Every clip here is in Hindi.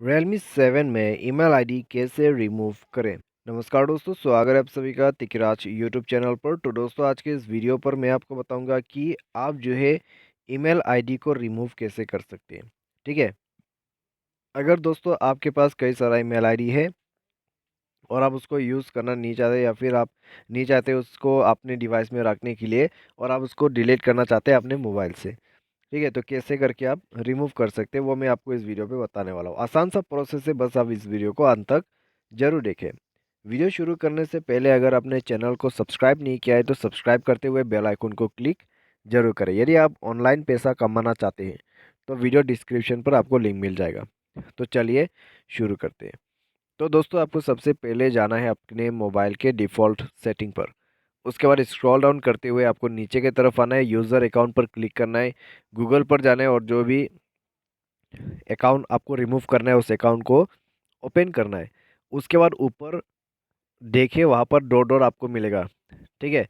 Realme 7 में ईमेल आईडी कैसे रिमूव करें। नमस्कार दोस्तों, स्वागत है आप सभी का तिकराज यूट्यूब चैनल पर। तो दोस्तों, आज के इस वीडियो पर मैं आपको बताऊंगा कि आप जो है ईमेल आईडी को रिमूव कैसे कर सकते हैं। ठीक है। अगर दोस्तों आपके पास कई सारा ईमेल आईडी है और आप उसको यूज़ करना नहीं चाहते, या फिर आप नहीं चाहते उसको अपने डिवाइस में रखने के लिए, और आप उसको डिलीट करना चाहते हैं अपने मोबाइल से। ठीक है, तो कैसे करके आप रिमूव कर सकते हैं वो मैं आपको इस वीडियो पे बताने वाला हूँ। आसान सा प्रोसेस है, बस आप इस वीडियो को अंत तक जरूर देखें। वीडियो शुरू करने से पहले अगर आपने चैनल को सब्सक्राइब नहीं किया है तो सब्सक्राइब करते हुए बेल आइकन को क्लिक जरूर करें। यदि आप ऑनलाइन पैसा कमाना चाहते हैं तो वीडियो डिस्क्रिप्शन पर आपको लिंक मिल जाएगा। तो चलिए शुरू करते हैं। तो दोस्तों, आपको सबसे पहले जाना है अपने मोबाइल के डिफ़ॉल्ट सेटिंग पर। उसके बाद स्क्रॉल डाउन करते हुए आपको नीचे की तरफ आना है, यूज़र अकाउंट पर क्लिक करना है, गूगल पर जाना है और जो भी अकाउंट आपको रिमूव करना है उस अकाउंट को ओपन करना है। उसके बाद ऊपर देखिए, वहाँ पर डॉट डॉट आपको मिलेगा। ठीक है,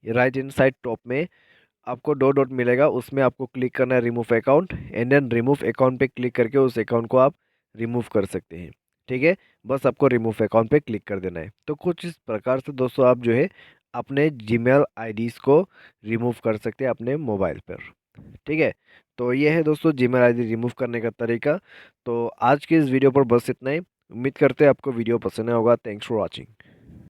राइट इन साइड टॉप में आपको डॉट डॉट मिलेगा, उसमें आपको क्लिक करना है remove account, and then remove account पे क्लिक करके उस अकाउंट को आप रिमूव कर सकते हैं। ठीक है, बस आपको रिमूव अकाउंट पे क्लिक कर देना है। तो कुछ इस प्रकार से दोस्तों आप जो है अपने जीमेल आईडीज़ को रिमूव कर सकते हैं अपने मोबाइल पर। ठीक है, तो ये है दोस्तों जीमेल आईडी रिमूव करने का तरीका। तो आज की इस वीडियो पर बस इतना ही। उम्मीद करते हैं आपको वीडियो पसंद आया होगा। Thanks for watching.